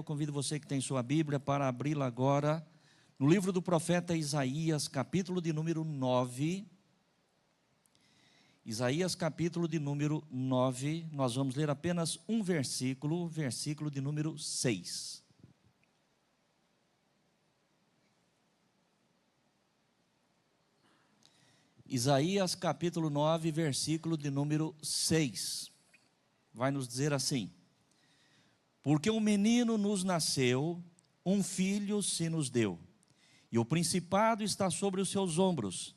Eu convido você que tem sua Bíblia para abri-la agora no livro do profeta Isaías, capítulo de número 9. Isaías, capítulo de número 9, nós vamos ler apenas um versículo, versículo de número 6. Isaías, capítulo 9, versículo de número 6. Vai nos dizer assim: porque um menino nos nasceu, um filho se nos deu, e o principado está sobre os seus ombros,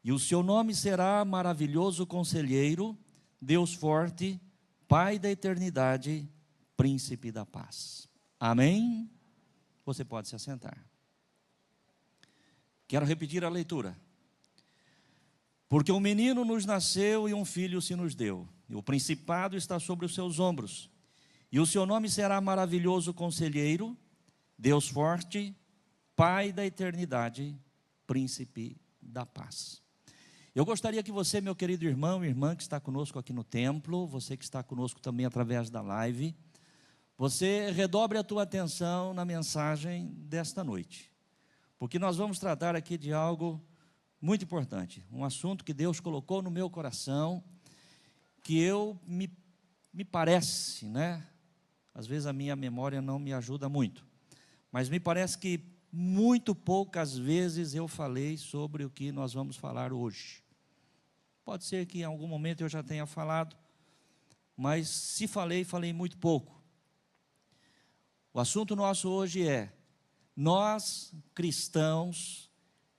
e o seu nome será Maravilhoso Conselheiro, Deus Forte, Pai da Eternidade, Príncipe da Paz. Amém? Você pode se assentar. Quero repetir a leitura. Porque um menino nos nasceu e um filho se nos deu, e o principado está sobre os seus ombros, e o seu nome será Maravilhoso Conselheiro, Deus Forte, Pai da Eternidade, Príncipe da Paz. Eu gostaria que você, meu querido irmão e irmã que está conosco aqui no templo, você que está conosco também através da live, você redobre a tua atenção na mensagem desta noite, porque nós vamos tratar aqui de algo muito importante, um assunto que Deus colocou no meu coração, que me parece, né? Às vezes a minha memória não me ajuda muito, mas me parece que muito poucas vezes eu falei sobre o que nós vamos falar hoje. Pode ser que em algum momento eu já tenha falado, mas se falei, falei muito pouco. O assunto nosso hoje é: nós, cristãos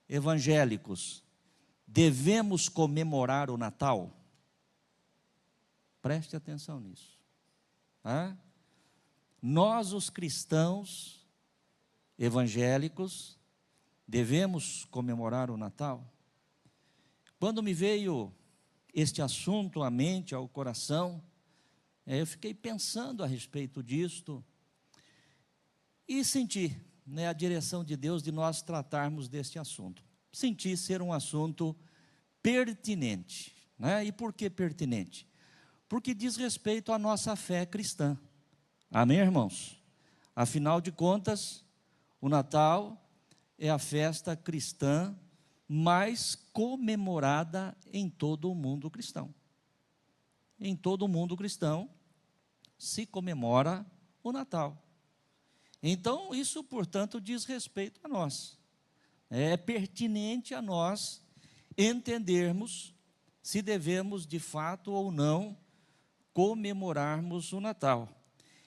evangélicos, devemos comemorar o Natal? Preste atenção nisso. Nós, os cristãos evangélicos, devemos comemorar o Natal? Quando me veio este assunto à mente, ao coração, eu fiquei pensando a respeito disto e senti, a direção de Deus de nós tratarmos deste assunto. Senti ser um assunto pertinente. E por que pertinente? Porque diz respeito à nossa fé cristã. Amém, irmãos? Afinal de contas, o Natal é a festa cristã mais comemorada em todo o mundo cristão. Em todo o mundo cristão se comemora o Natal. Então, isso, portanto, diz respeito a nós. É pertinente a nós entendermos se devemos, de fato ou não, comemorarmos o Natal.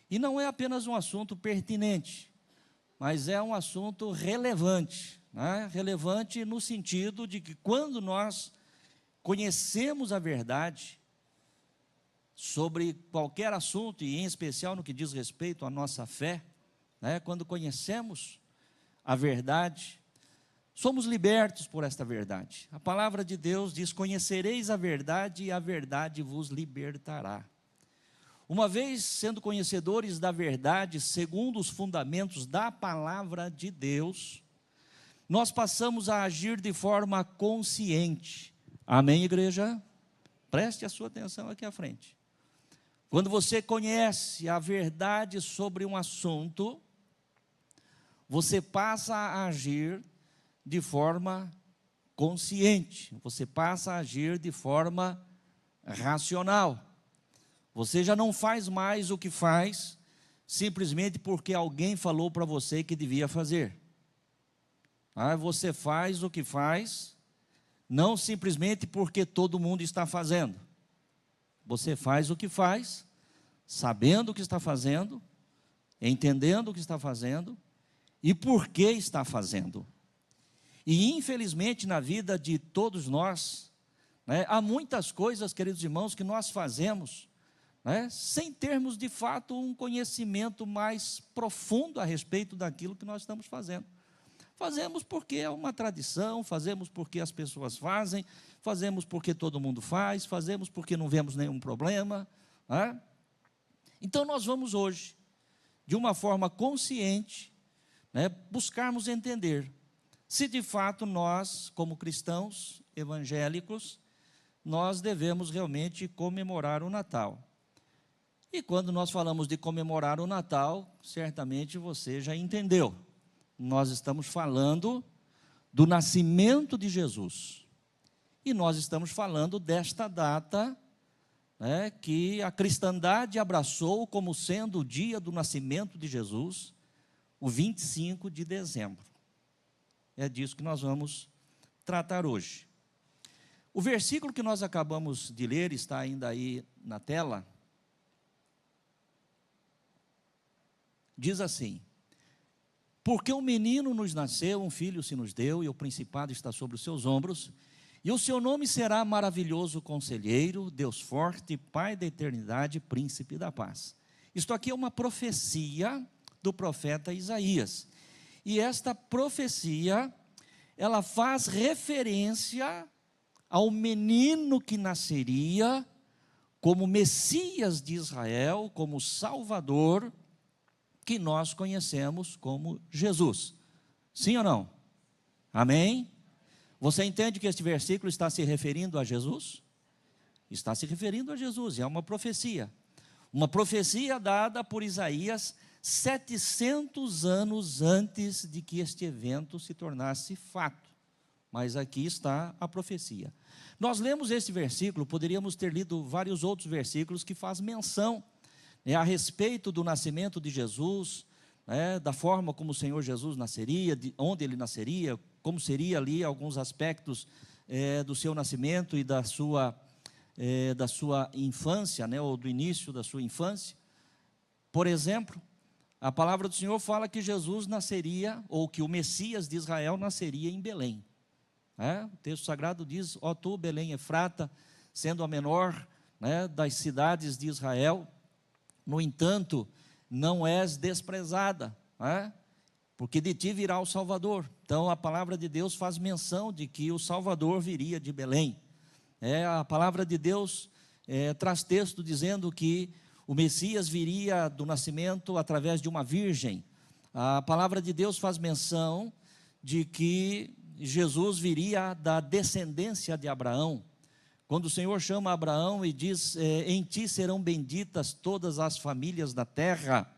E não é apenas um assunto pertinente, mas é um assunto relevante. Relevante no sentido de que quando nós conhecemos a verdade sobre qualquer assunto, e em especial no que diz respeito à nossa fé, quando conhecemos a verdade, somos libertos por esta verdade. A palavra de Deus diz: conhecereis a verdade e a verdade vos libertará. Uma vez sendo conhecedores da verdade, segundo os fundamentos da palavra de Deus, nós passamos a agir de forma consciente. Amém, igreja? Preste a sua atenção aqui à frente. Quando você conhece a verdade sobre um assunto, você passa a agir de forma consciente, você passa a agir de forma racional. Você já não faz mais o que faz simplesmente porque alguém falou para você que devia fazer. Você faz o que faz não simplesmente porque todo mundo está fazendo. Você faz o que faz sabendo o que está fazendo, entendendo o que está fazendo e por que está fazendo. E infelizmente na vida de todos nós, há muitas coisas, queridos irmãos, que nós fazemos sem termos de fato um conhecimento mais profundo a respeito daquilo que nós estamos fazendo. Fazemos porque é uma tradição, fazemos porque as pessoas fazem, fazemos porque todo mundo faz, fazemos porque não vemos nenhum problema. Então nós vamos hoje, de uma forma consciente, buscarmos entender se de fato nós, como cristãos evangélicos, nós devemos realmente comemorar o Natal. E quando nós falamos de comemorar o Natal, certamente você já entendeu. Nós estamos falando do nascimento de Jesus. E nós estamos falando desta data, né, que a cristandade abraçou como sendo o dia do nascimento de Jesus, o 25 de dezembro. É disso que nós vamos tratar hoje. O versículo que nós acabamos de ler está ainda aí na tela. Diz assim: porque um menino nos nasceu, um filho se nos deu, e o principado está sobre os seus ombros, e o seu nome será maravilhoso conselheiro, Deus forte, Pai da eternidade, príncipe da paz. Isto aqui é uma profecia do profeta Isaías. E esta profecia, ela faz referência ao menino que nasceria como Messias de Israel, como Salvador, que nós conhecemos como Jesus. Sim ou não? Amém? Você entende que este versículo está se referindo a Jesus? Está se referindo a Jesus, é uma profecia. Uma profecia dada por Isaías 700 anos antes de que este evento se tornasse fato. Mas aqui está a profecia. Nós lemos esse versículo, poderíamos ter lido vários outros versículos que faz menção a respeito do nascimento de Jesus, da forma como o Senhor Jesus nasceria, de onde ele nasceria, como seria ali alguns aspectos do seu nascimento e da sua infância, ou do início da sua infância. Por exemplo, a palavra do Senhor fala que Jesus nasceria, ou que o Messias de Israel nasceria em Belém. O texto sagrado diz: ó tu, Belém Efrata, sendo a menor das cidades de Israel, no entanto, não és desprezada, porque de ti virá o Salvador. Então, a palavra de Deus faz menção de que o Salvador viria de Belém. A palavra de Deus traz texto dizendo que o Messias viria do nascimento através de uma virgem. A palavra de Deus faz menção de que Jesus viria da descendência de Abraão. Quando o Senhor chama Abraão e diz: em ti serão benditas todas as famílias da terra,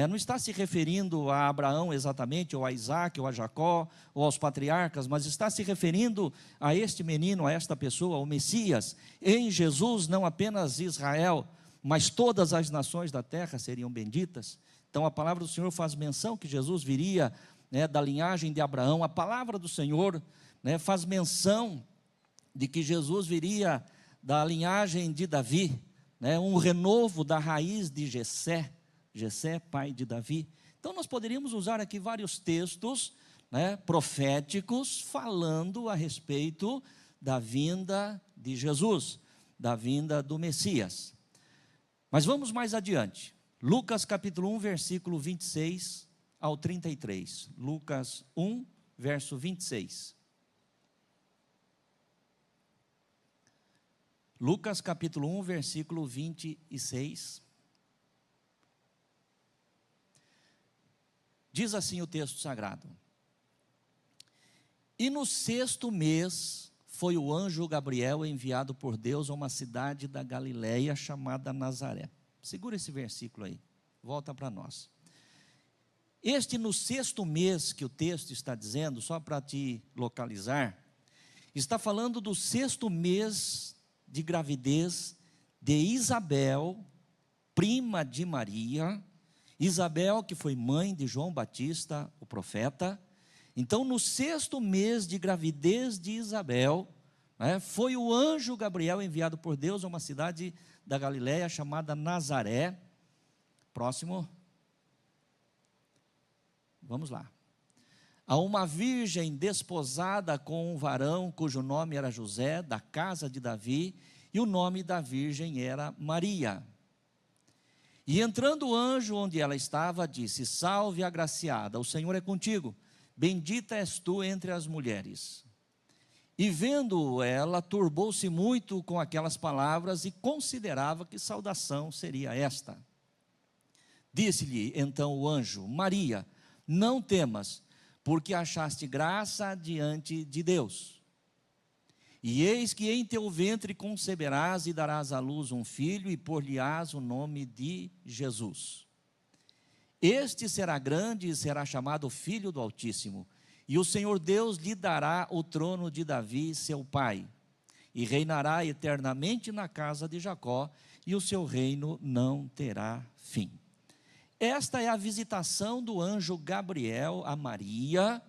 não está se referindo a Abraão exatamente, ou a Isaac, ou a Jacó, ou aos patriarcas, mas está se referindo a este menino, a esta pessoa, ao Messias. Em Jesus, não apenas Israel, mas todas as nações da terra seriam benditas. Então a palavra do Senhor faz menção que Jesus viria da linhagem de Abraão. A palavra do Senhor faz menção de que Jesus viria da linhagem de Davi, um renovo da raiz de Jessé, pai de Davi. Então nós poderíamos usar aqui vários textos proféticos falando a respeito da vinda de Jesus, da vinda do Messias. Mas vamos mais adiante. Lucas capítulo 1, versículo 26 ao 33. Lucas 1, verso 26. Lucas capítulo 1, versículo 26. Diz assim o texto sagrado: e no 6º mês foi o anjo Gabriel enviado por Deus a uma cidade da Galileia chamada Nazaré. Segura esse versículo aí, volta para nós. Este no 6º mês que o texto está dizendo, só para te localizar, está falando do 6º mês de gravidez de Isabel, prima de Maria. Isabel, que foi mãe de João Batista, o profeta. Então, no 6º mês de gravidez de Isabel, foi o anjo Gabriel enviado por Deus a uma cidade da Galileia chamada Nazaré. Próximo. Vamos lá. A uma virgem desposada com um varão cujo nome era José, da casa de Davi, e o nome da virgem era Maria. E entrando o anjo onde ela estava, disse: salve, agraciada, o Senhor é contigo, bendita és tu entre as mulheres. E vendo ela, turbou-se muito com aquelas palavras e considerava que saudação seria esta. Disse-lhe então o anjo: Maria, não temas, porque achaste graça diante de Deus. E eis que em teu ventre conceberás e darás à luz um filho, e por-lhe-ás o nome de Jesus. Este será grande e será chamado Filho do Altíssimo, e o Senhor Deus lhe dará o trono de Davi, seu pai, e reinará eternamente na casa de Jacó, e o seu reino não terá fim. Esta é a visitação do anjo Gabriel a Maria,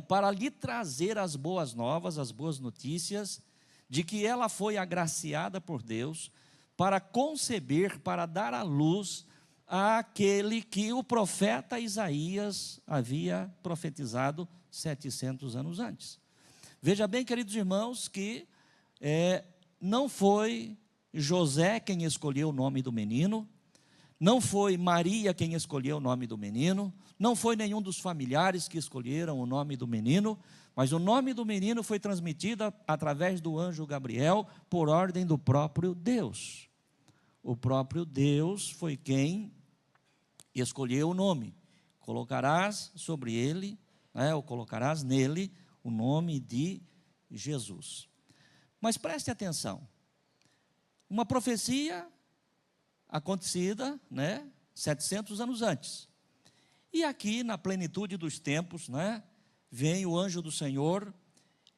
para lhe trazer as boas novas, as boas notícias, de que ela foi agraciada por Deus para conceber, para dar à luz àquele que o profeta Isaías havia profetizado 700 anos antes. Veja bem, queridos irmãos, que não foi José quem escolheu o nome do menino, não foi Maria quem escolheu o nome do menino, não foi nenhum dos familiares que escolheram o nome do menino, mas o nome do menino foi transmitido através do anjo Gabriel, por ordem do próprio Deus. O próprio Deus foi quem escolheu o nome. Colocarás sobre ele, ou colocarás nele, o nome de Jesus. Mas preste atenção, uma profecia acontecida, 700 anos antes. E aqui, na plenitude dos tempos, vem o anjo do Senhor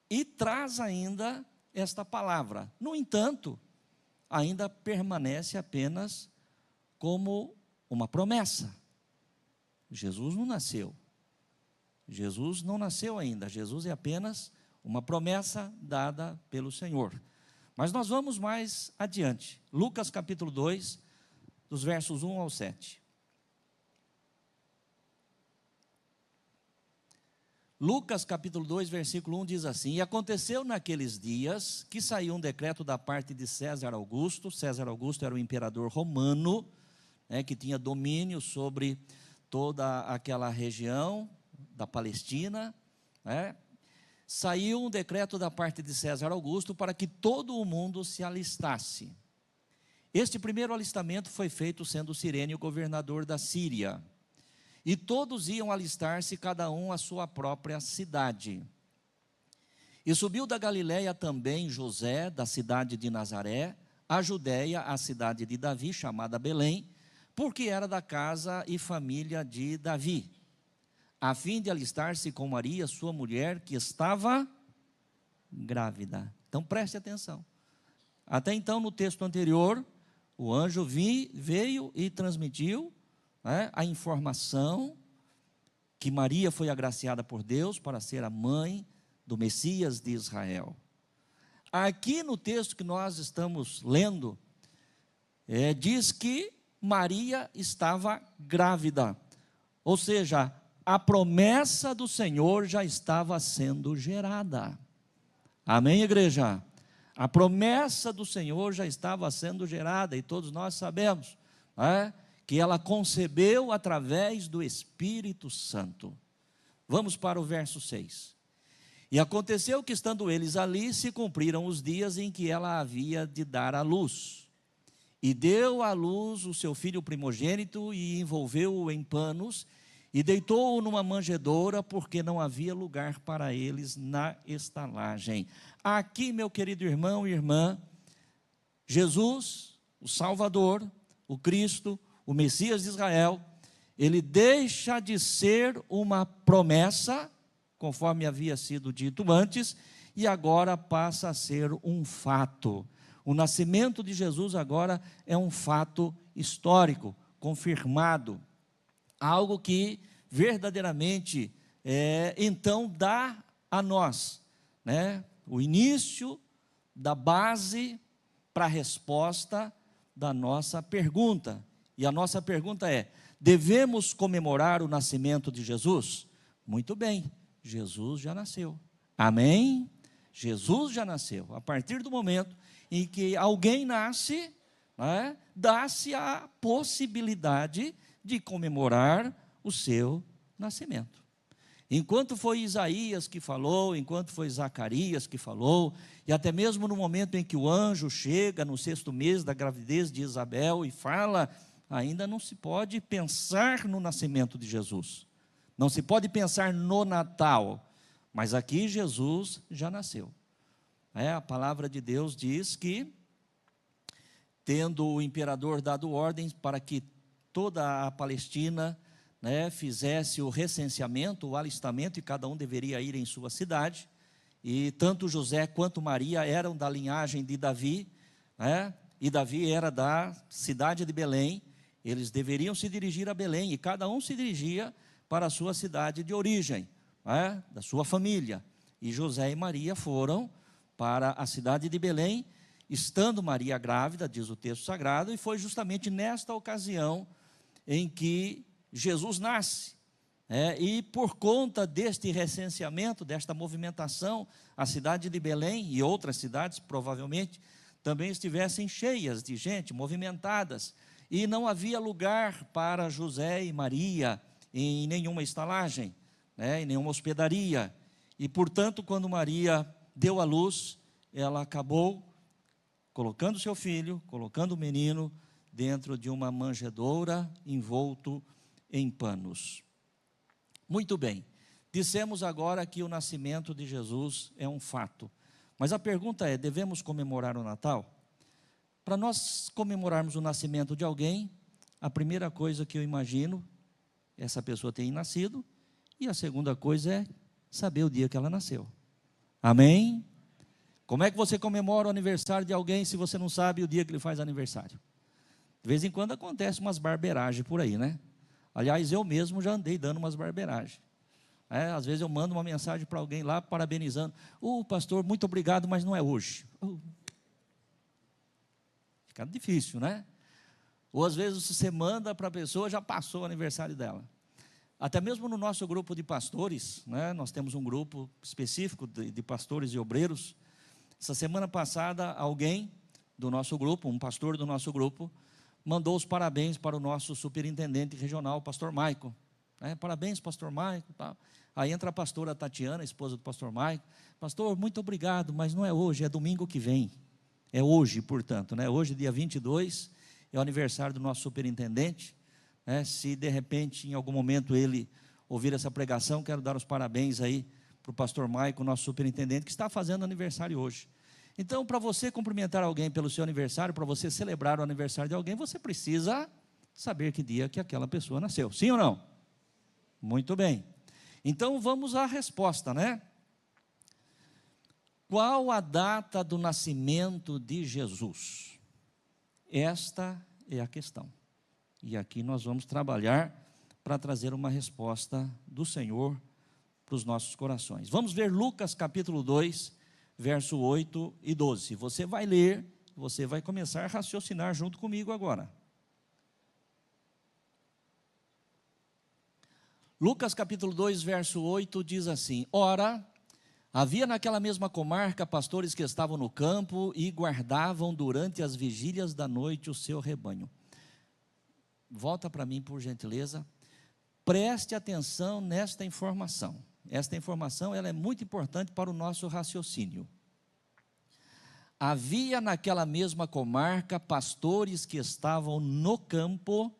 e traz ainda esta palavra. No entanto, ainda permanece apenas como uma promessa. Jesus não nasceu. Jesus não nasceu ainda. Jesus é apenas uma promessa dada pelo Senhor. Mas nós vamos mais adiante. Lucas capítulo 2, dos versos 1 ao 7. Lucas capítulo 2, versículo 1 diz assim: E aconteceu naqueles dias que saiu um decreto da parte de César Augusto. César Augusto era o imperador romano, que tinha domínio sobre toda aquela região da Palestina. Saiu um decreto da parte de César Augusto para que todo o mundo se alistasse. Este primeiro alistamento foi feito sendo Cirênio governador da Síria. E todos iam alistar-se, cada um à sua própria cidade. E subiu da Galiléia também José, da cidade de Nazaré, a Judéia, a cidade de Davi, chamada Belém, porque era da casa e família de Davi, a fim de alistar-se com Maria, sua mulher, que estava grávida. Então preste atenção. Até então, no texto anterior, o anjo veio e transmitiu a informação que Maria foi agraciada por Deus para ser a mãe do Messias de Israel. Aqui no texto que nós estamos lendo, diz que Maria estava grávida, ou seja, a promessa do Senhor já estava sendo gerada. Amém, igreja? A promessa do Senhor já estava sendo gerada, e todos nós sabemos, que ela concebeu através do Espírito Santo. Vamos para o verso 6. E aconteceu que, estando eles ali, se cumpriram os dias em que ela havia de dar à luz. E deu à luz o seu filho primogênito, e envolveu-o em panos, e deitou-o numa manjedoura, porque não havia lugar para eles na estalagem. Aqui, meu querido irmão e irmã, Jesus, o Salvador, o Cristo, o Messias de Israel, ele deixa de ser uma promessa, conforme havia sido dito antes, e agora passa a ser um fato. O nascimento de Jesus agora é um fato histórico, confirmado, algo que verdadeiramente então dá a nós, o início da base para a resposta da nossa pergunta. E a nossa pergunta é: devemos comemorar o nascimento de Jesus? Muito bem, Jesus já nasceu. Amém? Jesus já nasceu. A partir do momento em que alguém nasce, dá-se a possibilidade de comemorar o seu nascimento. Enquanto foi Isaías que falou, enquanto foi Zacarias que falou, e até mesmo no momento em que o anjo chega no 6º mês da gravidez de Isabel e fala, ainda não se pode pensar no nascimento de Jesus. Não se pode pensar no Natal, mas aqui Jesus já nasceu. A palavra de Deus diz que, tendo o imperador dado ordens para que toda a Palestina, fizesse o recenseamento, o alistamento, e cada um deveria ir em sua cidade, e tanto José quanto Maria eram da linhagem de Davi, e Davi era da cidade de Belém. Eles deveriam se dirigir a Belém, e cada um se dirigia para a sua cidade de origem, da sua família. E José e Maria foram para a cidade de Belém, estando Maria grávida, diz o texto sagrado, e foi justamente nesta ocasião em que Jesus nasce. E por conta deste recenseamento, desta movimentação, a cidade de Belém e outras cidades, provavelmente, também estivessem cheias de gente, movimentadas, e não havia lugar para José e Maria em nenhuma estalagem, em nenhuma hospedaria. E, portanto, quando Maria deu à luz, ela acabou colocando seu filho, colocando o menino dentro de uma manjedoura, envolto em panos. Muito bem, dissemos agora que o nascimento de Jesus é um fato. Mas a pergunta é, devemos comemorar o Natal? Para nós comemorarmos o nascimento de alguém, a primeira coisa que eu imagino, essa pessoa tem nascido, e a segunda coisa é saber o dia que ela nasceu. Amém? Como é que você comemora o aniversário de alguém se você não sabe o dia que ele faz aniversário? De vez em quando acontece umas barberagens por aí, né? Aliás, eu mesmo já andei dando umas barberagens. Às vezes eu mando uma mensagem para alguém lá, parabenizando. Pastor, muito obrigado, mas não é hoje. Fica difícil, né? Ou às vezes você manda para a pessoa, já passou o aniversário dela. Até mesmo no nosso grupo de pastores, nós temos um grupo específico de pastores e obreiros. Essa semana passada, alguém do nosso grupo, um pastor do nosso grupo, mandou os parabéns para o nosso superintendente regional, pastor Maico. Parabéns, pastor Maico. Tá. Aí entra a pastora Tatiana, esposa do pastor Maico. Pastor, muito obrigado, mas não é hoje, é domingo que vem. É hoje, portanto. Hoje, dia 22, é o aniversário do nosso superintendente. Se de repente, em algum momento, ele ouvir essa pregação, quero dar os parabéns aí para o pastor Maico, nosso superintendente, que está fazendo aniversário hoje. Então, para você cumprimentar alguém pelo seu aniversário, para você celebrar o aniversário de alguém, você precisa saber que dia que aquela pessoa nasceu. Sim ou não? Muito bem. Então, vamos à resposta, Qual a data do nascimento de Jesus? Esta é a questão. E aqui nós vamos trabalhar para trazer uma resposta do Senhor para os nossos corações. Vamos ver Lucas capítulo 2, verso 8 e 12. Você vai ler, você vai começar a raciocinar junto comigo agora. Lucas capítulo 2, verso 8 diz assim: Ora, havia naquela mesma comarca pastores que estavam no campo e guardavam durante as vigílias da noite o seu rebanho. Volta para mim, por gentileza. Preste atenção nesta informação. Esta informação ela é muito importante para o nosso raciocínio. Havia naquela mesma comarca pastores que estavam no campo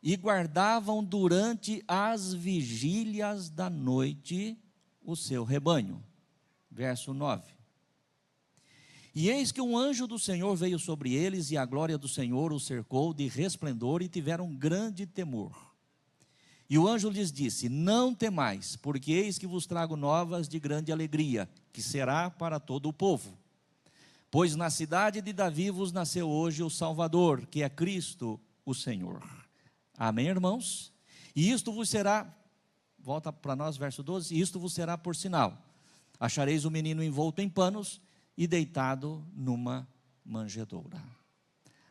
e guardavam durante as vigílias da noite o seu rebanho. Verso 9. E eis que um anjo do Senhor veio sobre eles, e a glória do Senhor os cercou de resplendor, e tiveram grande temor. E o anjo lhes disse: Não temais, porque eis que vos trago novas de grande alegria, que será para todo o povo. Pois na cidade de Davi vos nasceu hoje o Salvador, que é Cristo o Senhor. Amém, irmãos? E isto vos será, volta para nós, verso 12, e isto vos será por sinal. Achareis o menino envolto em panos e deitado numa manjedoura.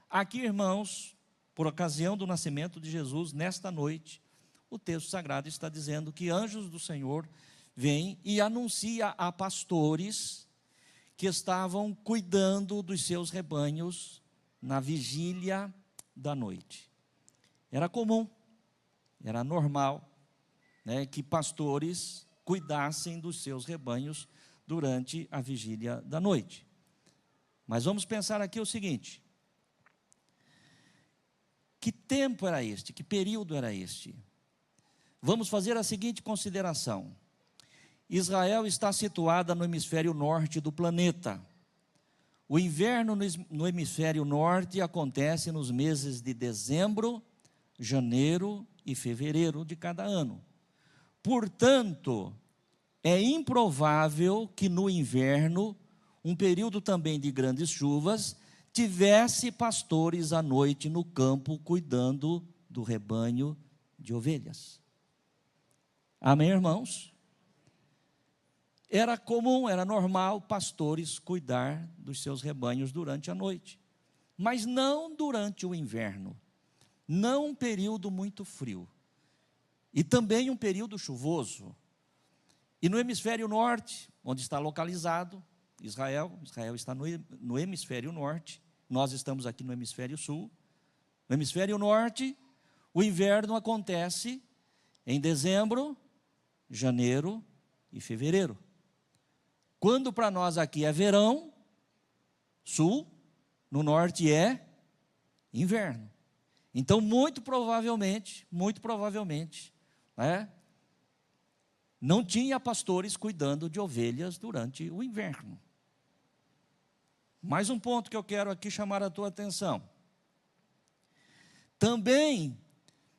Aqui, irmãos, por ocasião do nascimento de Jesus, nesta noite, o texto sagrado está dizendo que anjos do Senhor vêm e anuncia a pastores que estavam cuidando dos seus rebanhos na vigília da noite. Era comum, era normal, que pastores cuidassem dos seus rebanhos durante a vigília da noite. Mas vamos pensar aqui o seguinte: que tempo era este? Que período era este? Vamos fazer a seguinte consideração: Israel está situada no hemisfério norte do planeta. O inverno no hemisfério norte acontece nos meses de dezembro, janeiro e fevereiro de cada ano. Portanto, é improvável que no inverno, um período também de grandes chuvas, tivesse pastores à noite no campo cuidando do rebanho de ovelhas. Amém, irmãos? Era comum, era normal pastores cuidar dos seus rebanhos durante a noite, mas não durante o inverno, não um período muito frio, e também um período chuvoso. E no hemisfério norte, onde está localizado Israel está no hemisfério norte, nós estamos aqui no hemisfério sul. No hemisfério norte, o inverno acontece em dezembro, janeiro e fevereiro. Quando para nós aqui é verão, sul, no norte é inverno. Então, muito provavelmente, não tinha pastores cuidando de ovelhas durante o inverno. Mais um ponto que eu quero aqui chamar a tua atenção. Também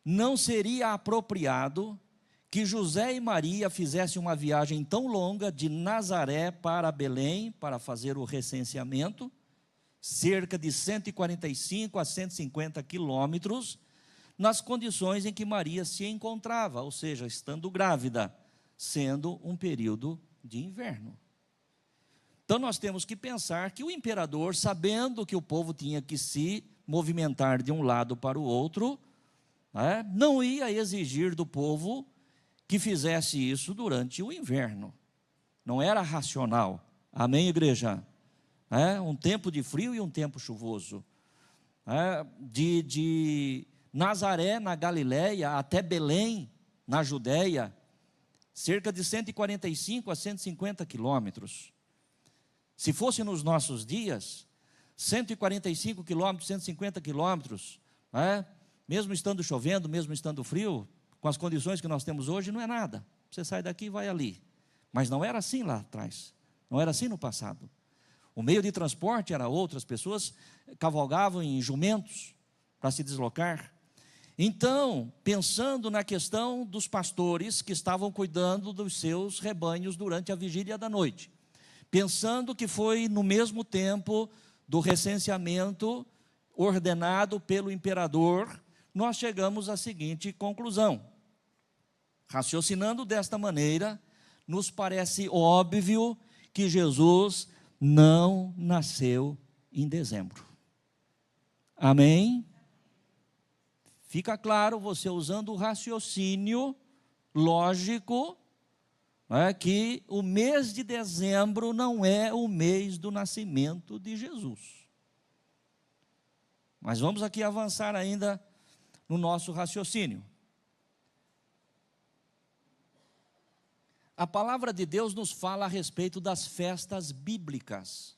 não seria apropriado que José e Maria fizessem uma viagem tão longa de Nazaré para Belém para fazer o recenseamento, cerca de 145 a 150 quilômetros, nas condições em que Maria se encontrava, ou seja, estando grávida, sendo um período de inverno. Então nós temos que pensar que o imperador, sabendo que o povo tinha que se movimentar de um lado para o outro, não ia exigir do povo que fizesse isso durante o inverno. Não era racional. Amém, igreja? Um tempo de frio e um tempo chuvoso. De Nazaré, na Galileia, até Belém, na Judéia, cerca de 145 a 150 quilômetros. Se fosse nos nossos dias, 145 quilômetros, 150 quilômetros, mesmo estando chovendo, mesmo estando frio, com as condições que nós temos hoje, não é nada. Você sai daqui e vai ali. Mas não era assim lá atrás. Não era assim no passado. O meio de transporte era outro, as pessoas cavalgavam em jumentos para se deslocar. Então, pensando na questão dos pastores que estavam cuidando dos seus rebanhos durante a vigília da noite, pensando que foi no mesmo tempo do recenseamento ordenado pelo imperador, nós chegamos à seguinte conclusão. Raciocinando desta maneira, nos parece óbvio que Jesus não nasceu em dezembro. Amém? Fica claro, você usando o raciocínio lógico, que o mês de dezembro não é o mês do nascimento de Jesus. Mas vamos aqui avançar ainda no nosso raciocínio. A palavra de Deus nos fala a respeito das festas bíblicas.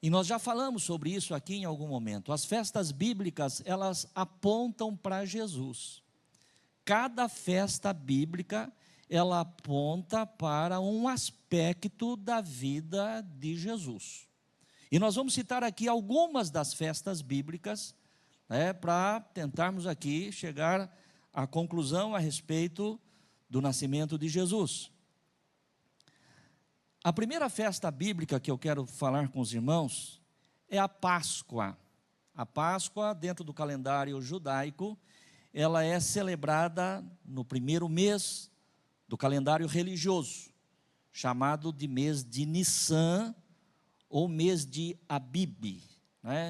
E nós já falamos sobre isso aqui em algum momento. As festas bíblicas, elas apontam para Jesus. Cada festa bíblica, ela aponta para um aspecto da vida de Jesus. E nós vamos citar aqui algumas das festas bíblicas, para tentarmos aqui chegar à conclusão a respeito do nascimento de Jesus. A primeira festa bíblica que eu quero falar com os irmãos é a Páscoa. A Páscoa, dentro do calendário judaico, ela é celebrada no primeiro mês do calendário religioso, chamado de mês de Nissan, ou mês de Abib.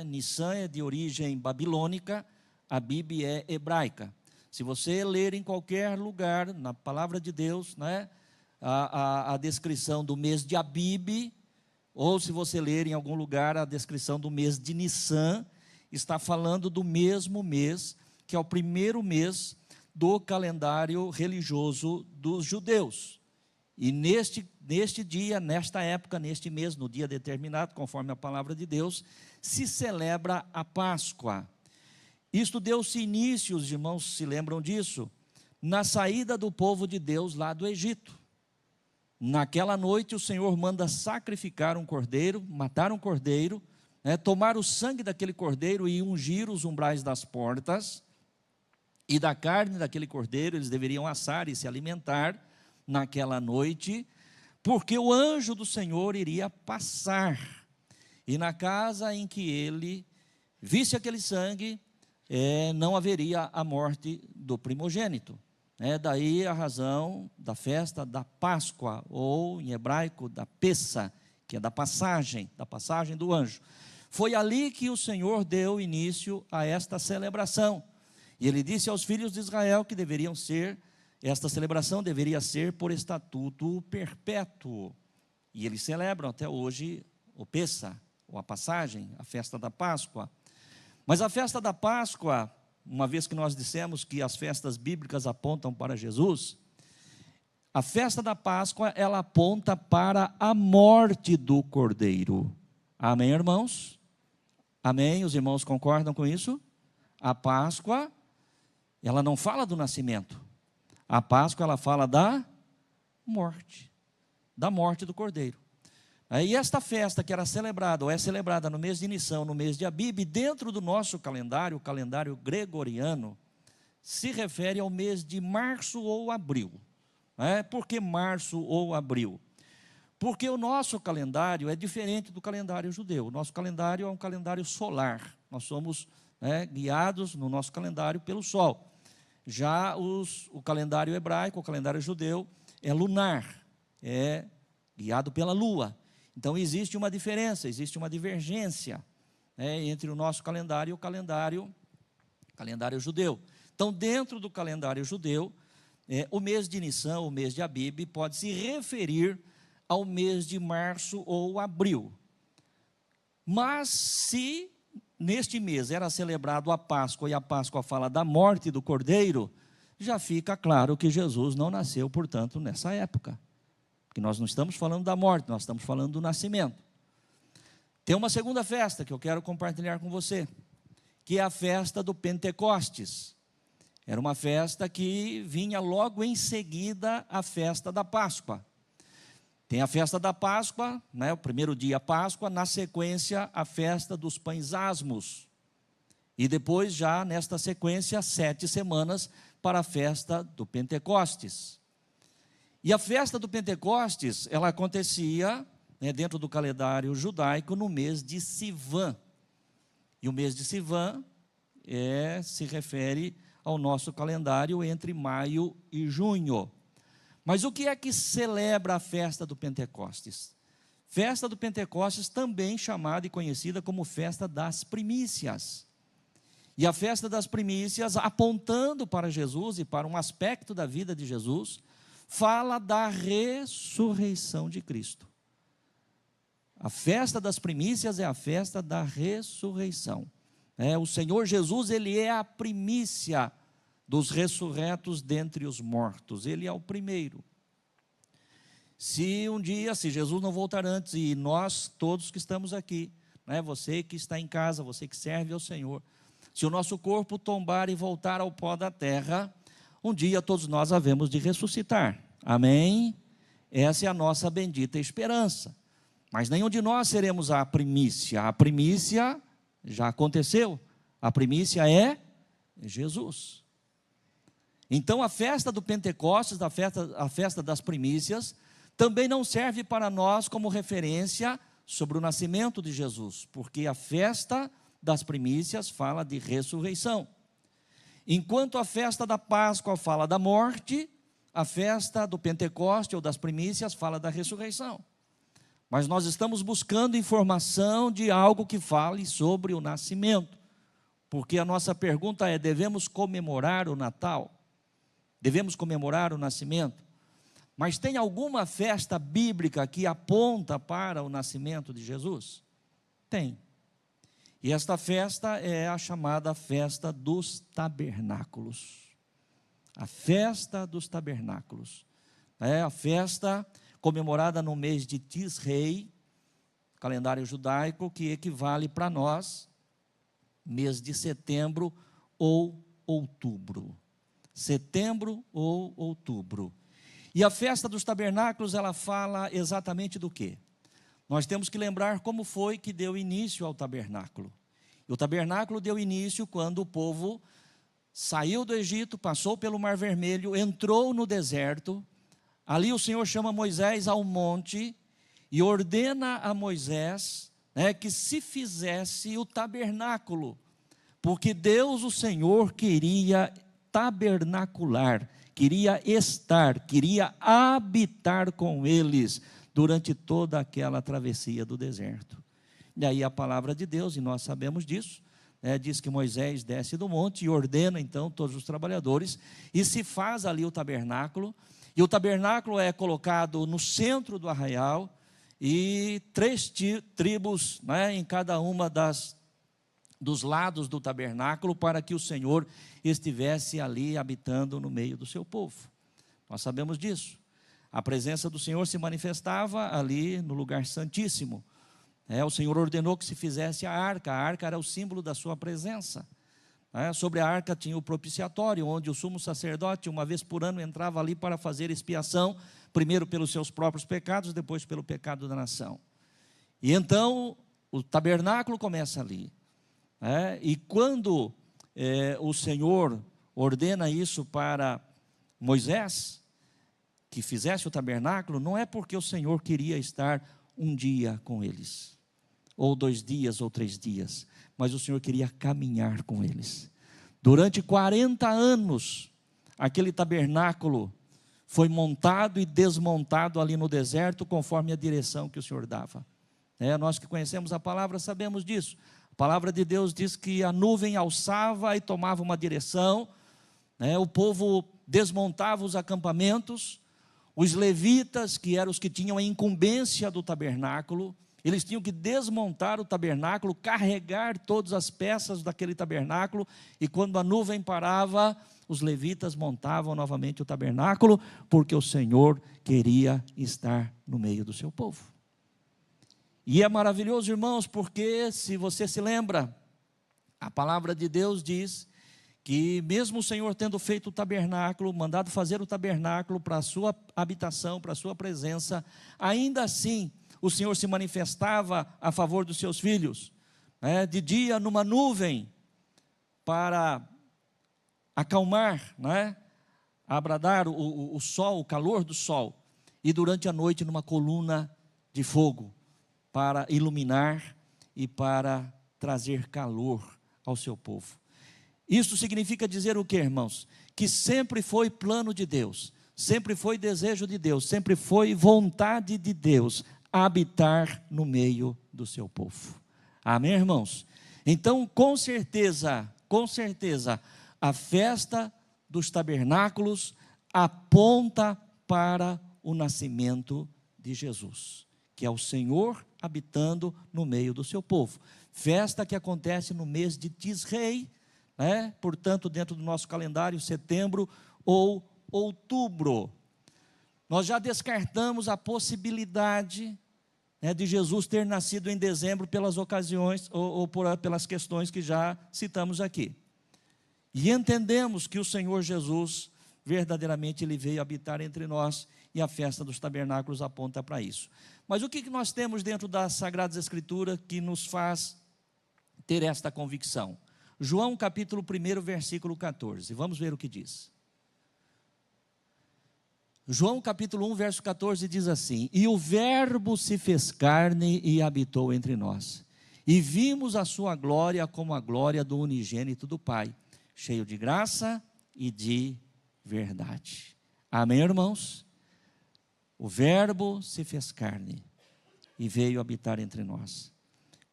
Nissan é de origem babilônica, Abib é hebraica. Se você ler em qualquer lugar, na palavra de Deus, a descrição do mês de Abib, ou se você ler em algum lugar a descrição do mês de Nissan, está falando do mesmo mês, que é o primeiro mês do calendário religioso dos judeus. E neste dia, nesta época, neste mês, no dia determinado, conforme a palavra de Deus, se celebra a Páscoa. Isto deu-se início, os irmãos se lembram disso, na saída do povo de Deus lá do Egito. naquela noite o Senhor manda sacrificar um cordeiro, matar um cordeiro, tomar o sangue daquele cordeiro e ungir os umbrais das portas, e da carne daquele cordeiro eles deveriam assar e se alimentar naquela noite, porque o anjo do Senhor iria passar, e na casa em que ele visse aquele sangue, não haveria a morte do primogênito. Daí a razão da festa da Páscoa, ou em hebraico da Pessa, que é da passagem do anjo. Foi ali que o Senhor deu início a esta celebração. E ele disse aos filhos de Israel que esta celebração deveria ser por estatuto perpétuo. E eles celebram até hoje o Pessa, ou a passagem, a festa da Páscoa. Mas a festa da Páscoa, uma vez que nós dissemos que as festas bíblicas apontam para Jesus, a festa da Páscoa, ela aponta para a morte do Cordeiro. Amém, irmãos? Amém? Os irmãos concordam com isso? A Páscoa, ela não fala do nascimento. A Páscoa, ela fala da morte do Cordeiro. E esta festa que era celebrada, ou é celebrada no mês de Nição, no mês de Abib, dentro do nosso calendário, o calendário gregoriano, se refere ao mês de março ou abril. Por que março ou abril? Porque o nosso calendário é diferente do calendário judeu. O nosso calendário é um calendário solar. Nós somos guiados no nosso calendário pelo sol. Já o calendário hebraico, o calendário judeu, é lunar, é guiado pela lua. Então existe uma diferença, existe uma divergência entre o nosso calendário e o calendário judeu. Então, dentro do calendário judeu, o mês de Nição, o mês de Abib, pode se referir ao mês de março ou abril. Mas se neste mês era celebrado a Páscoa, e a Páscoa fala da morte do Cordeiro, já fica claro que Jesus não nasceu, portanto, nessa época. Porque nós não estamos falando da morte, nós estamos falando do nascimento. Tem uma segunda festa que eu quero compartilhar com você, que é a festa do Pentecostes. Era uma festa que vinha logo em seguida à festa da Páscoa. Tem a festa da Páscoa, o primeiro dia Páscoa, na sequência a festa dos pães asmos. E depois já nesta sequência 7 semanas para a festa do Pentecostes. E a festa do Pentecostes, ela acontecia dentro do calendário judaico no mês de Sivan. E o mês de Sivan se refere ao nosso calendário entre maio e junho. Mas o que é que celebra a festa do Pentecostes? Festa do Pentecostes, também chamada e conhecida como festa das primícias. E a festa das primícias, apontando para Jesus e para um aspecto da vida de Jesus, fala da ressurreição de Cristo. A festa das primícias é a festa da ressurreição. O Senhor Jesus, ele é a primícia dos ressurretos dentre os mortos. Ele é o primeiro. Se um dia, se Jesus não voltar antes, e nós todos que estamos aqui, você que está em casa, você que serve ao Senhor, se o nosso corpo tombar e voltar ao pó da terra, um dia todos nós havemos de ressuscitar. Amém? Essa é a nossa bendita esperança. Mas nenhum de nós seremos a primícia. A primícia já aconteceu. A primícia é Jesus. Então a festa do Pentecostes, a festa das primícias, também não serve para nós como referência sobre o nascimento de Jesus, porque a festa das primícias fala de ressurreição. Enquanto a festa da Páscoa fala da morte, a festa do Pentecoste ou das primícias fala da ressurreição. Mas nós estamos buscando informação de algo que fale sobre o nascimento. Porque a nossa pergunta é: devemos comemorar o Natal? Devemos comemorar o nascimento? Mas tem alguma festa bíblica que aponta para o nascimento de Jesus? Tem. E esta festa é a chamada festa dos tabernáculos. A festa dos tabernáculos. É a festa comemorada no mês de Tisrei, calendário judaico, que equivale para nós, mês de setembro ou outubro. Setembro ou outubro. E a festa dos tabernáculos, ela fala exatamente do quê? Nós temos que lembrar como foi que deu início ao tabernáculo. E o tabernáculo deu início quando o povo saiu do Egito, passou pelo Mar Vermelho, entrou no deserto. Ali o Senhor chama Moisés ao monte e ordena a Moisés, que se fizesse o tabernáculo, porque Deus, o Senhor, queria tabernacular, queria estar, queria habitar com eles durante toda aquela travessia do deserto. E aí a palavra de Deus, e nós sabemos disso, diz que Moisés desce do monte e ordena então todos os trabalhadores, e se faz ali o tabernáculo, e o tabernáculo é colocado no centro do arraial, e 3 tribos em cada uma dos lados do tabernáculo, para que o Senhor estivesse ali habitando no meio do seu povo. Nós sabemos disso. A presença do Senhor se manifestava ali no lugar santíssimo. O Senhor ordenou que se fizesse a arca era o símbolo da sua presença. Sobre a arca tinha o propiciatório, onde o sumo sacerdote, uma vez por ano, entrava ali para fazer expiação, primeiro pelos seus próprios pecados, depois pelo pecado da nação. E então, o tabernáculo começa ali. E quando o Senhor ordena isso para Moisés, que fizesse o tabernáculo, não é porque o Senhor queria estar um dia com eles, ou 2 dias, ou 3 dias, mas o Senhor queria caminhar com eles. Durante 40 anos, aquele tabernáculo foi montado e desmontado ali no deserto, conforme a direção que o Senhor dava. Nós que conhecemos a palavra sabemos disso. A palavra de Deus diz que a nuvem alçava e tomava uma direção, o povo desmontava os acampamentos, os levitas, que eram os que tinham a incumbência do tabernáculo, eles tinham que desmontar o tabernáculo, carregar todas as peças daquele tabernáculo, e quando a nuvem parava, os levitas montavam novamente o tabernáculo, porque o Senhor queria estar no meio do seu povo. E é maravilhoso, irmãos, porque, se você se lembra, a palavra de Deus diz que mesmo o Senhor tendo feito o tabernáculo, mandado fazer o tabernáculo para a sua habitação, para a sua presença, ainda assim o Senhor se manifestava a favor dos seus filhos, de dia numa nuvem, para acalmar, abradar o sol, o calor do sol, e durante a noite numa coluna de fogo, para iluminar e para trazer calor ao seu povo. Isso significa dizer o que, irmãos? Que sempre foi plano de Deus, sempre foi desejo de Deus, sempre foi vontade de Deus habitar no meio do seu povo. Amém, irmãos? Então, com certeza, a festa dos tabernáculos aponta para o nascimento de Jesus, que é o Senhor habitando no meio do seu povo. Festa que acontece no mês de Tisrei, portanto, dentro do nosso calendário, setembro ou outubro. Nós já descartamos a possibilidade de Jesus ter nascido em dezembro pelas ocasiões ou pelas questões que já citamos aqui. E entendemos que o Senhor Jesus, verdadeiramente, Ele veio habitar entre nós, e a festa dos tabernáculos aponta para isso. Mas o que nós temos dentro das Sagradas Escrituras que nos faz ter esta convicção? João capítulo 1, versículo 14, vamos ver o que diz. João capítulo 1, verso 14 diz assim: E o verbo se fez carne e habitou entre nós, e vimos a sua glória como a glória do unigênito do Pai, cheio de graça e de verdade. Amém, irmãos? O verbo se fez carne e veio habitar entre nós.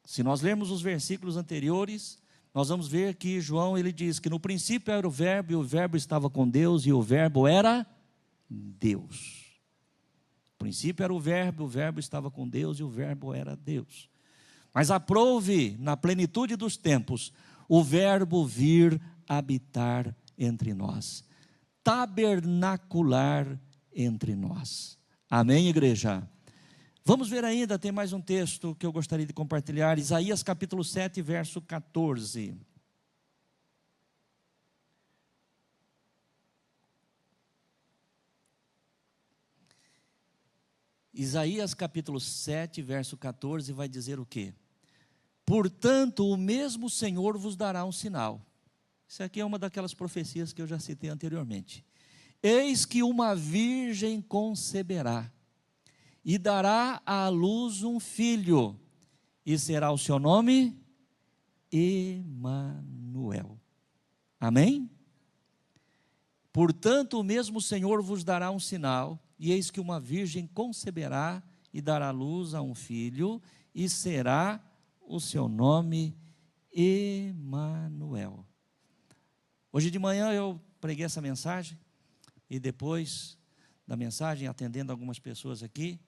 Se nós lermos os versículos anteriores, nós vamos ver que João, ele diz que no princípio era o verbo, e o verbo estava com Deus, e o verbo era Deus. No princípio era o verbo estava com Deus, e o verbo era Deus. Mas aprouve, na plenitude dos tempos, o verbo vir habitar entre nós, tabernacular entre nós. Amém, igreja? Vamos ver ainda, tem mais um texto que eu gostaria de compartilhar, Isaías capítulo 7, verso 14. Isaías capítulo 7, verso 14, vai dizer o quê? Portanto, o mesmo Senhor vos dará um sinal. Isso aqui é uma daquelas profecias que eu já citei anteriormente. Eis que uma virgem conceberá, e dará à luz um filho, e será o seu nome Emanuel. Amém? Portanto, o mesmo Senhor vos dará um sinal, e eis que uma virgem conceberá e dará luz a um filho, e será o seu nome Emanuel. Hoje de manhã eu preguei essa mensagem, e depois da mensagem, atendendo algumas pessoas aqui,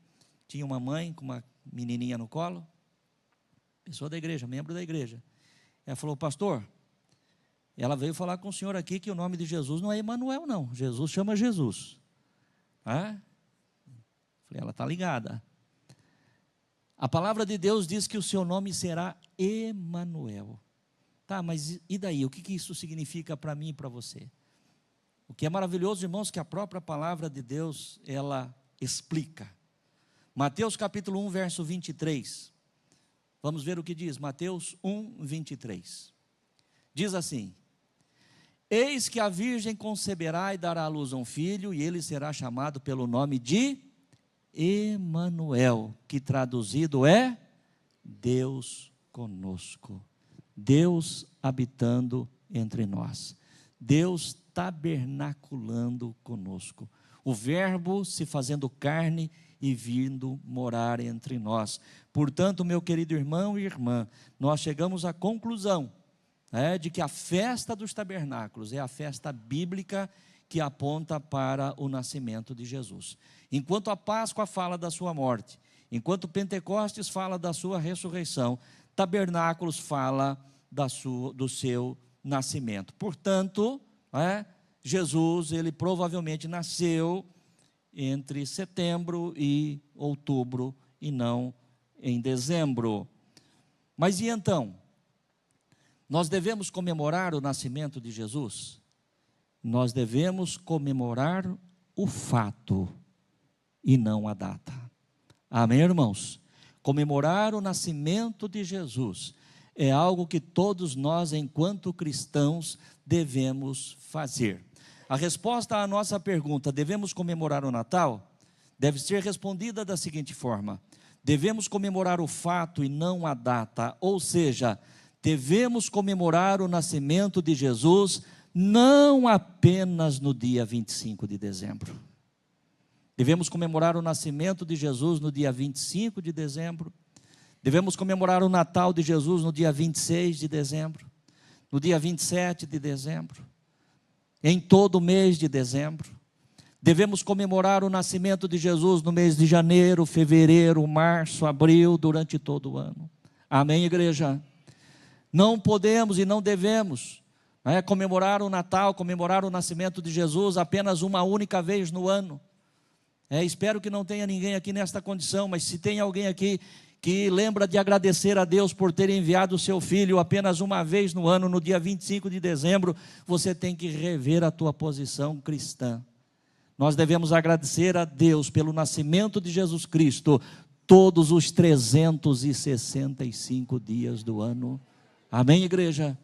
tinha uma mãe com uma menininha no colo, pessoa da igreja, membro da igreja. Ela falou: pastor, ela veio falar com o senhor aqui que o nome de Jesus não é Emanuel, não. Jesus chama Jesus. Falei, ela está ligada. A palavra de Deus diz que o seu nome será Emanuel. Tá, mas e daí? O que isso significa para mim e para você? O que é maravilhoso, irmãos, que a própria palavra de Deus, ela explica. Mateus capítulo 1, verso 23. Vamos ver o que diz, Mateus 1, 23. Diz assim: eis que a virgem conceberá e dará à luz a um filho, e ele será chamado pelo nome de Emanuel, que traduzido é Deus conosco. Deus habitando entre nós. Deus tabernaculando conosco. O verbo se fazendo carne e vindo morar entre nós. Portanto, meu querido irmão e irmã, nós chegamos à conclusão de que a festa dos tabernáculos é a festa bíblica que aponta para o nascimento de Jesus. Enquanto a Páscoa fala da sua morte, enquanto Pentecostes fala da sua ressurreição, tabernáculos fala do seu nascimento. Portanto, Jesus, ele provavelmente nasceu entre setembro e outubro, e não em dezembro. Mas e então? Nós devemos comemorar o nascimento de Jesus? Nós devemos comemorar o fato e não a data. Amém, irmãos? Comemorar o nascimento de Jesus é algo que todos nós, enquanto cristãos, devemos fazer. A resposta à nossa pergunta, devemos comemorar o Natal? Deve ser respondida da seguinte forma: devemos comemorar o fato e não a data, ou seja, devemos comemorar o nascimento de Jesus não apenas no dia 25 de dezembro. Devemos comemorar o nascimento de Jesus no dia 25 de dezembro. Devemos comemorar o Natal de Jesus no dia 26 de dezembro, no dia 27 de dezembro, em todo o mês de dezembro. Devemos comemorar o nascimento de Jesus no mês de janeiro, fevereiro, março, abril, durante todo o ano. Amém, igreja? Não podemos e não devemos comemorar o Natal, comemorar o nascimento de Jesus apenas uma única vez no ano. Espero que não tenha ninguém aqui nesta condição, mas se tem alguém aqui que lembra de agradecer a Deus por ter enviado o seu filho apenas uma vez no ano, no dia 25 de dezembro, você tem que rever a tua posição cristã. Nós devemos agradecer a Deus pelo nascimento de Jesus Cristo todos os 365 dias do ano. Amém, igreja?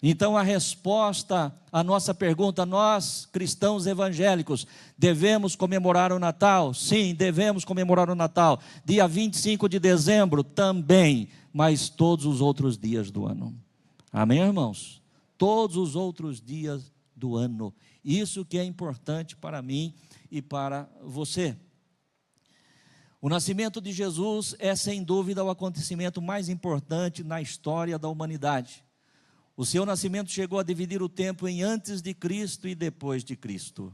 Então a resposta à nossa pergunta, nós cristãos evangélicos, devemos comemorar o Natal? Sim, devemos comemorar o Natal. Dia 25 de dezembro também, mas todos os outros dias do ano. Amém, irmãos? Todos os outros dias do ano. Isso que é importante para mim e para você. O nascimento de Jesus é sem dúvida o acontecimento mais importante na história da humanidade. O seu nascimento chegou a dividir o tempo em antes de Cristo e depois de Cristo.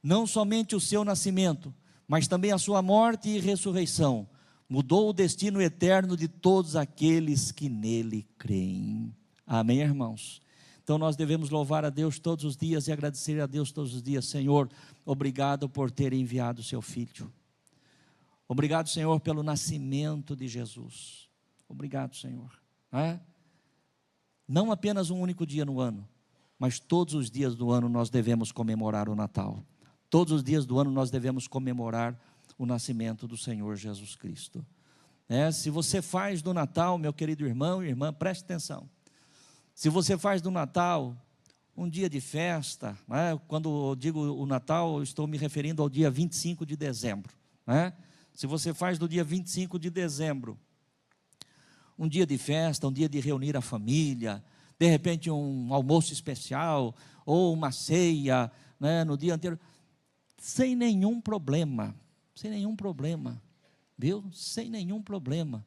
Não somente o seu nascimento, mas também a sua morte e ressurreição mudou o destino eterno de todos aqueles que nele creem. Amém, irmãos? Então nós devemos louvar a Deus todos os dias e agradecer a Deus todos os dias. Senhor, obrigado por ter enviado o seu Filho. Obrigado, Senhor, pelo nascimento de Jesus. Obrigado, Senhor. Não apenas um único dia no ano, mas todos os dias do ano nós devemos comemorar o Natal. Todos os dias do ano nós devemos comemorar o nascimento do Senhor Jesus Cristo. Se você faz do Natal, meu querido irmão e irmã, preste atenção. Se você faz do Natal um dia de festa, quando eu digo o Natal, eu estou me referindo ao dia 25 de dezembro. Se você faz do dia 25 de dezembro um dia de festa, um dia de reunir a família, de repente um almoço especial, ou uma ceia, no dia anterior, sem nenhum problema, viu? Sem nenhum problema.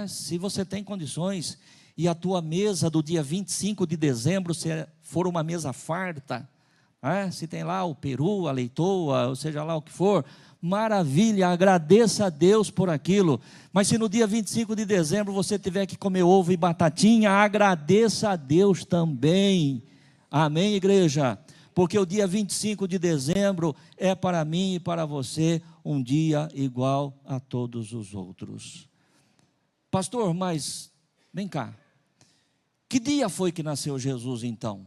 Se você tem condições, e a tua mesa do dia 25 de dezembro, se for uma mesa farta, se tem lá o peru, a leitoa, ou seja lá o que for, maravilha, agradeça a Deus por aquilo. Mas se no dia 25 de dezembro você tiver que comer ovo e batatinha, agradeça a Deus também. Amém, igreja? Porque o dia 25 de dezembro é para mim e para você um dia igual a todos os outros. Pastor, mas vem cá, que dia foi que nasceu Jesus então?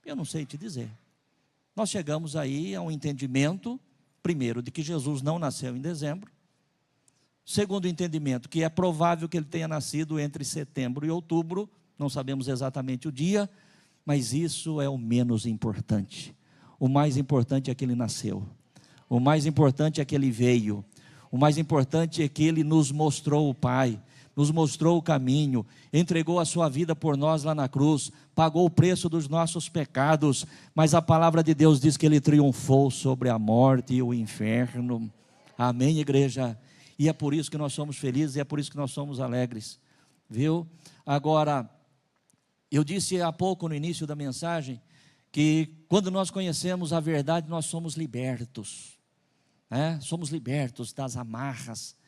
Eu não sei te dizer. Nós chegamos aí a um entendimento, primeiro, de que Jesus não nasceu em dezembro. Segundo o entendimento, que é provável que ele tenha nascido entre setembro e outubro, não sabemos exatamente o dia, mas isso é o menos importante. O mais importante é que ele nasceu. O mais importante é que ele veio. O mais importante é que ele nos mostrou o Pai, nos mostrou o caminho, entregou a sua vida por nós lá na cruz, pagou o preço dos nossos pecados, mas a palavra de Deus diz que ele triunfou sobre a morte e o inferno. Amém, igreja? E é por isso que nós somos felizes, e é por isso que nós somos alegres, viu? Agora, eu disse há pouco no início da mensagem, que quando nós conhecemos a verdade, nós somos libertos, somos libertos das amarras,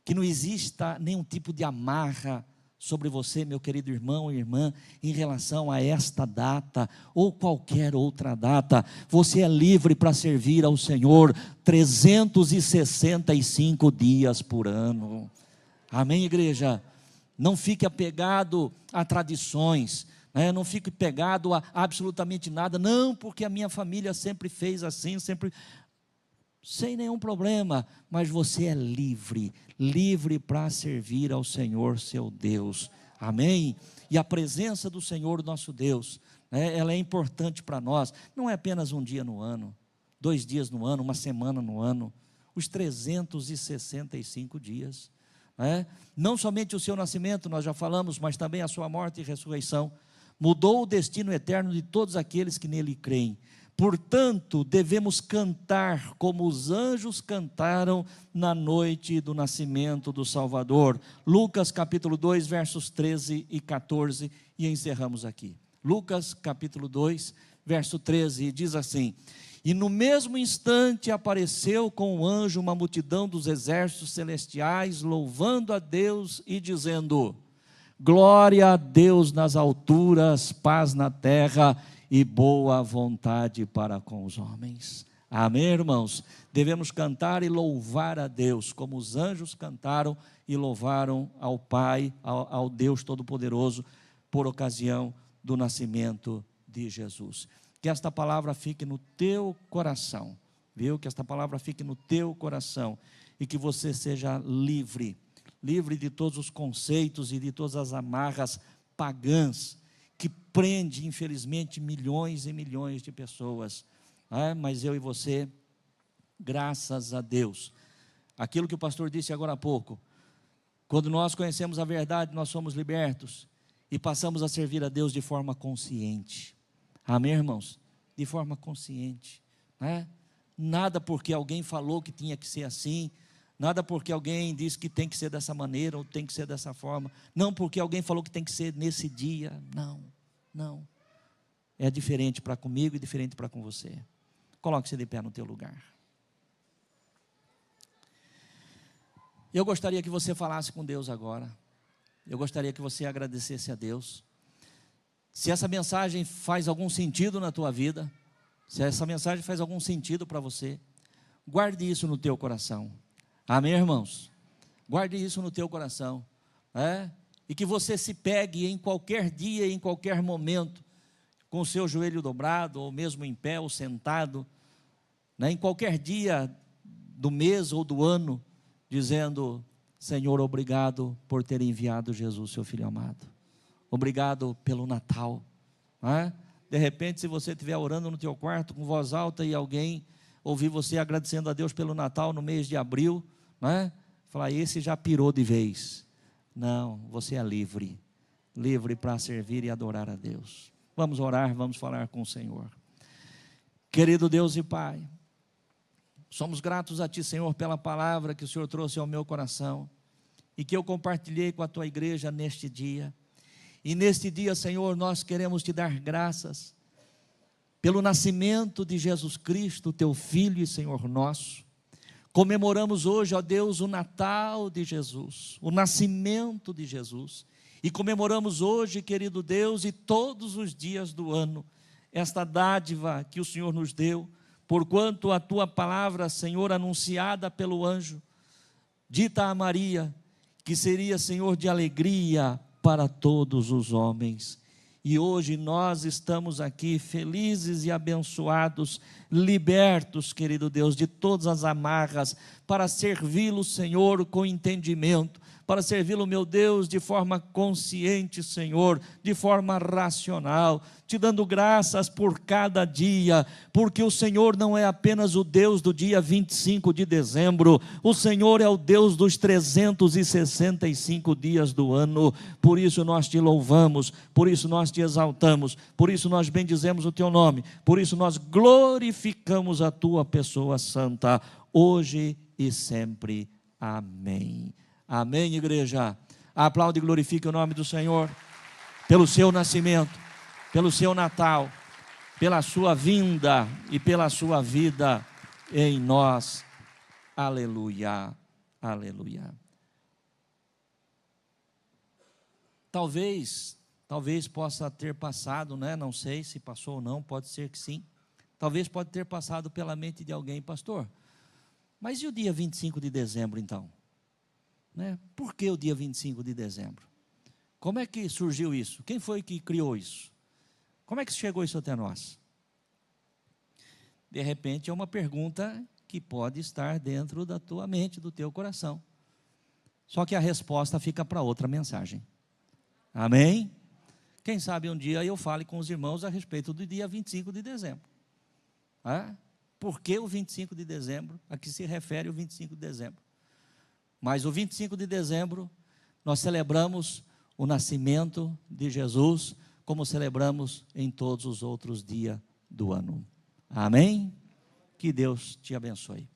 que não exista nenhum tipo de amarra sobre você, meu querido irmão e irmã, em relação a esta data, ou qualquer outra data. Você é livre para servir ao Senhor 365 dias por ano. Amém, igreja? Não fique apegado a tradições, não fique pegado a absolutamente nada, não, porque a minha família sempre fez assim, sempre... Sem nenhum problema, mas você é livre para servir ao Senhor seu Deus, amém? E a presença do Senhor nosso Deus, ela é importante para nós, não é apenas um dia no ano, 2 dias no ano, uma semana no ano, os 365 dias, não somente o seu nascimento, nós já falamos, mas também a sua morte e ressurreição, mudou o destino eterno de todos aqueles que nele creem. Portanto, devemos cantar como os anjos cantaram na noite do nascimento do Salvador. Lucas capítulo 2, versos 13 e 14, e encerramos aqui. Lucas capítulo 2, verso 13, diz assim: E no mesmo instante apareceu com o anjo uma multidão dos exércitos celestiais, louvando a Deus e dizendo: Glória a Deus nas alturas, paz na terra e boa vontade para com os homens. Amém, irmãos? Devemos cantar e louvar a Deus, como os anjos cantaram e louvaram ao Pai, ao Deus Todo-Poderoso, por ocasião do nascimento de Jesus. Que esta palavra fique no teu coração, viu? Que esta palavra fique no teu coração, e que você seja livre de todos os conceitos e de todas as amarras pagãs, que prende, infelizmente, milhões e milhões de pessoas. Mas eu e você, graças a Deus, aquilo que o pastor disse agora há pouco, quando nós conhecemos a verdade, nós somos libertos e passamos a servir a Deus de forma consciente. Amém, irmãos? De forma consciente, Nada porque alguém falou que tinha que ser assim, nada porque alguém disse que tem que ser dessa maneira ou tem que ser dessa forma, não porque alguém falou que tem que ser nesse dia, não. É diferente para comigo e diferente para com você. Coloque-se de pé no teu lugar. Eu gostaria que você falasse com Deus agora. Eu gostaria que você agradecesse a Deus. Se essa mensagem faz algum sentido na tua vida, se essa mensagem faz algum sentido para você, guarde isso no teu coração. Amém, irmãos? Guarde isso no teu coração, e que você se pegue em qualquer dia, em qualquer momento, com o seu joelho dobrado, ou mesmo em pé, ou sentado, em qualquer dia do mês ou do ano, dizendo: Senhor, obrigado por ter enviado Jesus, seu Filho amado. Obrigado pelo Natal. Não é? De repente, se você estiver orando no teu quarto com voz alta e alguém ouvir você agradecendo a Deus pelo Natal no mês de abril, não é? Falar: esse já pirou de vez. Não, você é livre. Livre para servir e adorar a Deus. Vamos orar, vamos falar com o Senhor. Querido Deus e Pai, somos gratos a Ti, Senhor, pela palavra que o Senhor trouxe ao meu coração e que eu compartilhei com a Tua igreja neste dia. E neste dia, Senhor, nós queremos Te dar graças pelo nascimento de Jesus Cristo, Teu Filho e Senhor nosso. Comemoramos hoje, ó Deus, o Natal de Jesus, o nascimento de Jesus. E comemoramos hoje, querido Deus, e todos os dias do ano, esta dádiva que o Senhor nos deu, porquanto a Tua palavra, Senhor, anunciada pelo anjo, dita a Maria, que seria, Senhor, de alegria para todos os homens. E hoje nós estamos aqui felizes e abençoados, libertos, querido Deus, de todas as amarras, para servi-lo, Senhor, com entendimento, para servi-lo, meu Deus, de forma consciente, Senhor, de forma racional, te dando graças por cada dia, porque o Senhor não é apenas o Deus do dia 25 de dezembro, o Senhor é o Deus dos 365 dias do ano. Por isso nós te louvamos, por isso nós te exaltamos, por isso nós bendizemos o teu nome, por isso nós glorificamos a tua pessoa santa, hoje e sempre. Amém. Amém, igreja. Aplaude e glorifique o nome do Senhor pelo seu nascimento, pelo seu Natal, pela sua vinda e pela sua vida em nós. Aleluia, aleluia. Talvez possa ter passado, né? Não sei se passou ou não, pode ser que sim. Talvez pode ter passado pela mente de alguém: pastor, mas e o dia 25 de dezembro então? Né? Por que o dia 25 de dezembro? Como é que surgiu isso? Quem foi que criou isso? Como é que chegou isso até nós? De repente é uma pergunta que pode estar dentro da tua mente, do teu coração. Só que a resposta fica para outra mensagem. Amém? Quem sabe um dia eu fale com os irmãos a respeito do dia 25 de dezembro. Por que o 25 de dezembro? A que se refere o 25 de dezembro? Mas o 25 de dezembro, nós celebramos o nascimento de Jesus, como celebramos em todos os outros dias do ano. Amém? Que Deus te abençoe.